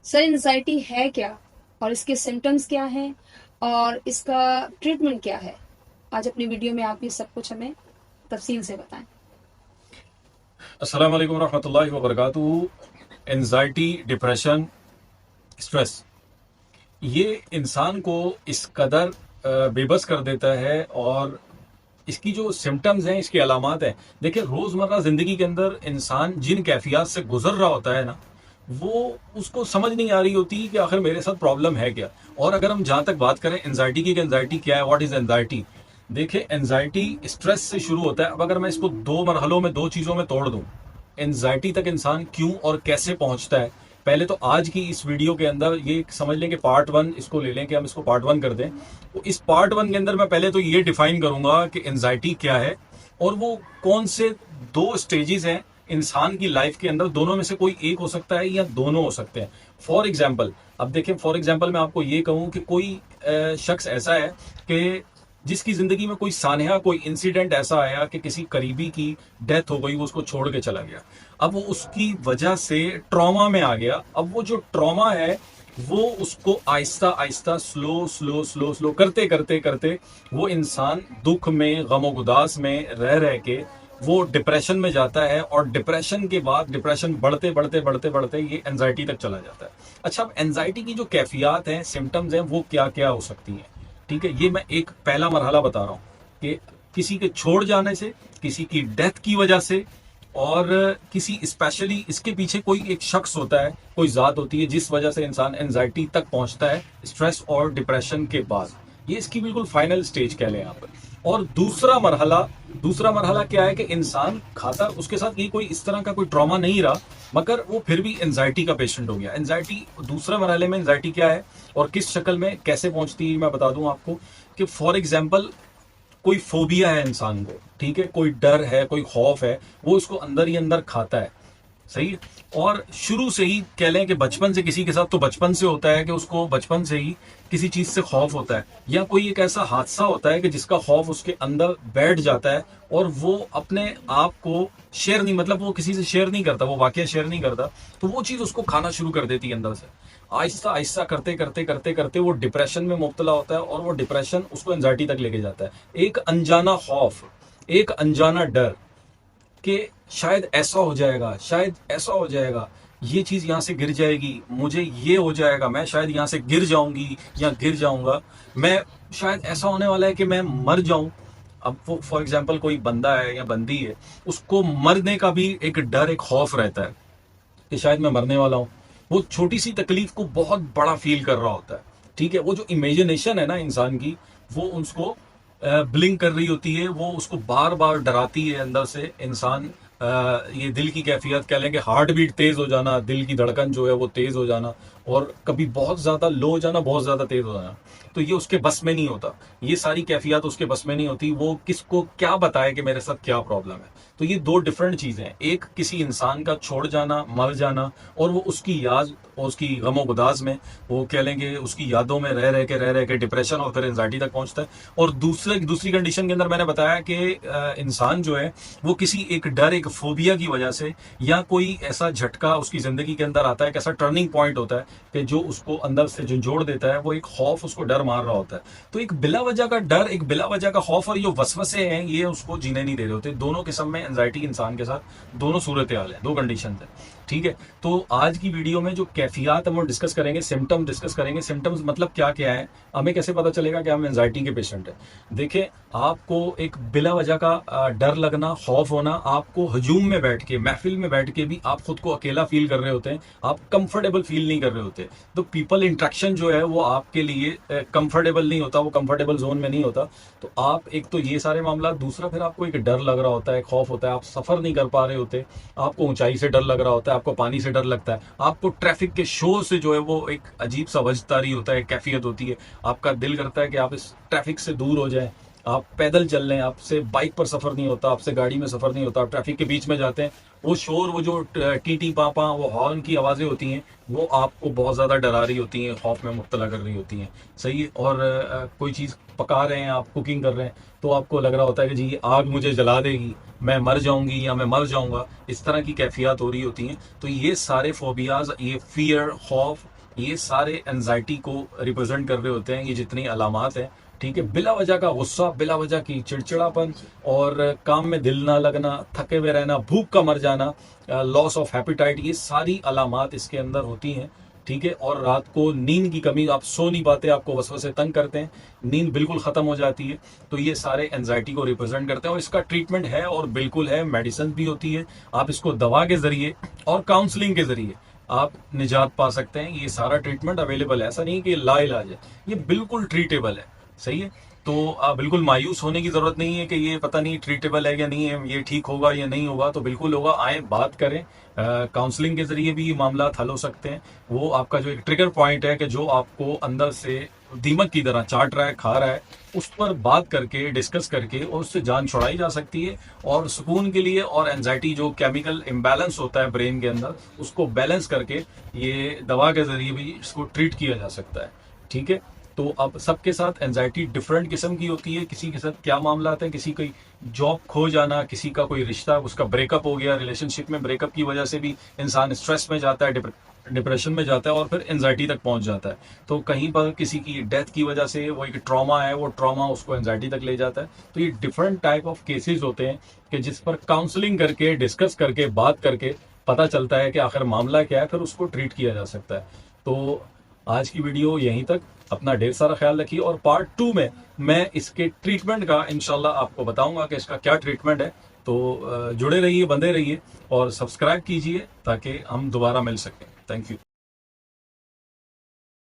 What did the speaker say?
Sir, anxiety है क्या और इसके सिम्टम्स क्या हैं और इसका ट्रीटमेंट क्या है? आज अपनी वीडियो में आप ये सब कुछ हमें तफसील से बताएं। अस्सलाम वालेकुम रहमतुल्लाहि व बरकातुहू। एंजाइटी, डिप्रेशन, स्ट्रेस ये इंसान को इस कदर बेबस कर देता है। और इसकी जो सिम्टम्स हैं, इसकी अलामात हैं, देखिए रोजमर्रा जिंदगी के अंदर इंसान जिन कैफियत से गुजर रहा होता है ना, वो उसको समझ नहीं आ रही होती कि आखिर मेरे साथ प्रॉब्लम है क्या। और अगर हम जहां तक बात करें एंजाइटी की कि एंजाइटी क्या है, व्हाट इज एंजाइटी। देखिए एंजाइटी स्ट्रेस से शुरू होता है। अब अगर मैं इसको दो मरहलों में, दो चीजों में तोड़ दूं, एंजाइटी तक इंसान क्यों और कैसे पहुंचता है, पहले तो आज की इस वीडियो के अंदर ये समझ लें कि पार्ट वन इसको ले लें, कि हम इसको पार्ट वन कर दें। तो इस पार्ट वन के अंदर मैं पहले तो ये डिफाइन करूंगा कि एंजाइटी क्या है और वो कौन से दो स्टेजेस हैं इंसान की लाइफ के अंदर। दोनों में से कोई एक हो सकता है या दोनों हो सकते हैं। फॉर एग्जाम्पल, अब देखें, फॉर एग्जाम्पल मैं आपको ये कहूं कि कोई शख्स ऐसा है कि जिसकी जिंदगी में कोई सानहा, कोई इंसिडेंट ऐसा आया कि किसी करीबी की डेथ हो गई, वो उसको छोड़ के चला गया। अब वो उसकी वजह से ट्रॉमा में आ गया। अब वो जो ट्रॉमा है वो उसको Aahista Aahista slow slow slow slow करते करते करते वो इंसान दुख में, गम गुदास में रह रह के वो डिप्रेशन में जाता है। और डिप्रेशन के बाद डिप्रेशन बढ़ते बढ़ते बढ़ते बढ़ते ये एंजाइटी तक चला जाता है। अच्छा, अब एंजाइटी की जो कैफियत हैं, सिम्टम्स हैं, वो क्या क्या हो सकती हैं, ठीक है। ये मैं एक पहला मरहला बता रहा हूं कि किसी के छोड़ जाने से, किसी की डेथ की वजह से, और किसी स्पेशली इसके पीछे कोई एक शख्स होता है, कोई जात होती है जिस वजह से इंसान एंजाइटी तक पहुंचता है स्ट्रेस और डिप्रेशन के बाद। ये इसकी बिल्कुल फाइनल स्टेज कह लें आप। और दूसरा मरहला क्या है कि इंसान खाता, उसके साथ ये कोई इस तरह का कोई ट्रॉमा नहीं रहा, मगर वो फिर भी एंजाइटी का पेशेंट हो गया। एंजाइटी दूसरे मरहले में एंजाइटी क्या है और किस शक्ल में कैसे पहुंचती है, मैं बता दूं आपको। कि फॉर एग्जाम्पल, कोई फोबिया है इंसान को, ठीक है, कोई डर है, कोई खौफ है, वो उसको अंदर ही अंदर खाता है। सही है। और शुरू से ही कह लें कि बचपन से, किसी के साथ तो बचपन से होता है कि उसको बचपन से ही किसी चीज से खौफ होता है, या कोई एक ऐसा हादसा होता है कि जिसका खौफ उसके अंदर बैठ जाता है और वो अपने आप को शेयर नहीं, मतलब वो किसी से शेयर नहीं करता, वो वाकया शेयर नहीं करता, तो वो चीज उसको खाना शुरू कर देती है अंदर से। आहिस्ता आहिस्ता करते करते करते करते वो डिप्रेशन में मुब्तला होता है और वो डिप्रेशन उसको एंजाइटी तक लेके जाता है। एक अनजाना खौफ, एक अनजाना डर कि शायद ऐसा हो जाएगा, शायद ऐसा हो जाएगा, ये चीज यहां से गिर जाएगी, मुझे ये हो जाएगा, मैं शायद यहां से गिर जाऊंगी या गिर जाऊंगा, मैं शायद ऐसा होने वाला है कि मैं मर जाऊं। अब वो फॉर एग्जाम्पल कोई बंदा है या बंदी है, उसको मरने का भी एक डर, एक खौफ रहता है कि शायद मैं मरने वाला हूं। वो छोटी सी तकलीफ को बहुत बड़ा फील कर रहा होता है, ठीक है। वो जो इमेजिनेशन है ना इंसान की, वो उसको ब्लिंक कर रही होती है, वो उसको बार बार डराती है अंदर से। इंसान ये दिल की कैफियत कह लें कि हार्ट बीट तेज हो जाना, दिल की धड़कन जो है वो तेज हो जाना, और कभी बहुत ज्यादा लो हो जाना, बहुत ज्यादा तेज हो जाना, तो ये उसके बस में नहीं होता। ये सारी कैफियत उसके बस में नहीं होती। वो किसको क्या बताए कि मेरे साथ क्या प्रॉब्लम है। तो ये दो डिफरेंट चीजें हैं, एक किसी इंसान का छोड़ जाना, मर जाना, और वो उसकी याद और उसकी गमो गुदाज में, वो कह लेंगे उसकी यादों में रह रह के डिप्रेशन और फिर एंजाइटी तक पहुंचता है। और दूसरी कंडीशन के अंदर मैंने बताया कि इंसान जो है वो किसी एक डर, एक फोबिया की वजह से, या कोई ऐसा झटका उसकी जिंदगी के अंदर आता है, कैसा टर्निंग पॉइंट होता है कि जो उसको अंदर से झंझोड़ देता है, वो एक खौफ, उसको डर मार रहा होता है। तो एक बिला वजह का डर, एक बिला वजह का खौफ, और ये वसवसे हैं, ये उसको जीने नहीं दे रहे होते। दोनों किस्म में एंजाइटी इंसान के साथ दोनों सूरत हाल है, दो कंडीशन है, ठीक है। तो आज की वीडियो में जो कैफियत हम वो डिस्कस करेंगे, सिम्टम डिस्कस करेंगे। सिम्टम्स मतलब क्या क्या है, हमें कैसे पता चलेगा कि हम एंजाइटी के पेशेंट हैं। देखिए, आपको एक बिला वजह का डर लगना, खौफ होना, आपको हजूम में बैठ के, महफिल में बैठ के भी आप खुद को अकेला फील कर रहे होते हैं, आप कंफर्टेबल फील नहीं कर रहे होते। तो पीपल इंट्रैक्शन जो है वो आपके लिए कंफर्टेबल नहीं होता, वो कंफर्टेबल जोन में नहीं होता। तो आप, एक तो ये सारे मामला, दूसरा फिर आपको एक डर लग रहा होता है, खौफ होता है, आप सफर नहीं कर पा रहे होते, आपको ऊंचाई से डर लग रहा होता है, आपको पानी से डर लगता है, आपको ट्रैफिक के शोर से जो है वो एक अजीब सा वजदारी होता है, कैफियत होती है, आपका दिल करता है कि आप इस ट्रैफिक से दूर हो जाए, आप पैदल चल रहे हैं, आपसे बाइक पर सफर नहीं होता, आपसे गाड़ी में सफर नहीं होता, आप ट्रैफिक के बीच में जाते हैं, वो शोर, वो जो टी पापा, वो हॉर्न की आवाजें होती हैं, वो आपको बहुत ज्यादा डरा रही होती हैं, खौफ में मुब्तला कर रही होती हैं। सही है। और कोई चीज पका रहे हैं, आप कुकिंग कर रहे हैं, तो आपको लग रहा होता है कि जी ये आग मुझे जला देगी, मैं मर जाऊंगी या मैं मर जाऊंगा, इस तरह की कैफियत हो रही होती हैं। तो ये सारे फोबियाज, ये फियर, खौफ, ये सारे एंजाइटी को रिप्रेजेंट कर रहे होते हैं। ये जितनी अलामात हैं, ठीक है, बिला वजह का गुस्सा, बिला वजह की चिड़चिड़ापन, और काम में दिल ना लगना, थके हुए रहना, भूख का मर जाना, लॉस ऑफ हैपिटाइट, ये सारी अलामात इसके अंदर होती हैं। ठीक है। और रात को नींद की कमी, आप सो नहीं पाते, आपको वसवसे तंग करते हैं, नींद बिल्कुल खत्म हो जाती है। तो ये सारे एंजाइटी को रिप्रेजेंट करते हैं, और इसका ट्रीटमेंट है, और बिल्कुल है, मेडिसिन भी होती है। आप इसको दवा के जरिए और काउंसलिंग के जरिए आप निजात पा सकते हैं। ये सारा ट्रीटमेंट अवेलेबल है, ऐसा नहीं कि लाइलाज है, ये बिल्कुल ट्रीटेबल है। सही है। तो बिल्कुल मायूस होने की जरूरत नहीं है कि ये पता नहीं ट्रीटेबल है या नहीं है, ये ठीक होगा या नहीं होगा। तो बिल्कुल होगा, आए बात करें, काउंसलिंग के जरिए भी ये मामला हल हो सकते हैं। वो आपका जो एक ट्रिगर पॉइंट है कि जो आपको अंदर से दीमक की तरह चाट रहा है, खा रहा है, उस पर बात करके, डिस्कस करके, और उससे जान छुड़ाई जा सकती है। और सुकून के लिए, और एंजाइटी जो केमिकल इम्बैलेंस होता है ब्रेन के अंदर, उसको बैलेंस करके ये दवा के जरिए भी इसको ट्रीट किया जा सकता है। ठीक है। तो अब सबके साथ एंजाइटी डिफरेंट किस्म की होती है। किसी के साथ क्या मामला आते हैं, किसी की जॉब खो जाना, किसी का कोई रिश्ता, उसका ब्रेकअप हो गया, रिलेशनशिप में ब्रेकअप की वजह से भी इंसान स्ट्रेस में जाता है, डिप्रेशन में जाता है, और फिर एंजाइटी तक पहुंच जाता है। तो कहीं पर किसी की डेथ की वजह से वो एक ट्रॉमा है, वो ट्रॉमा उसको एंजाइटी तक ले जाता है। तो ये डिफरेंट टाइप ऑफ केसेस होते हैं कि जिस पर काउंसलिंग करके, डिस्कस करके, बात करके पता चलता है कि आखिर मामला क्या है, फिर उसको ट्रीट किया जा सकता है। तो आज की वीडियो यहीं तक। अपना ढेर सारा ख्याल रखिए, और पार्ट 2 में मैं इसके ट्रीटमेंट का इंशाल्लाह आपको बताऊंगा कि इसका क्या ट्रीटमेंट है। तो जुड़े रहिए, बंधे रहिए, और सब्सक्राइब कीजिए ताकि हम दोबारा मिल सकें। Thank you.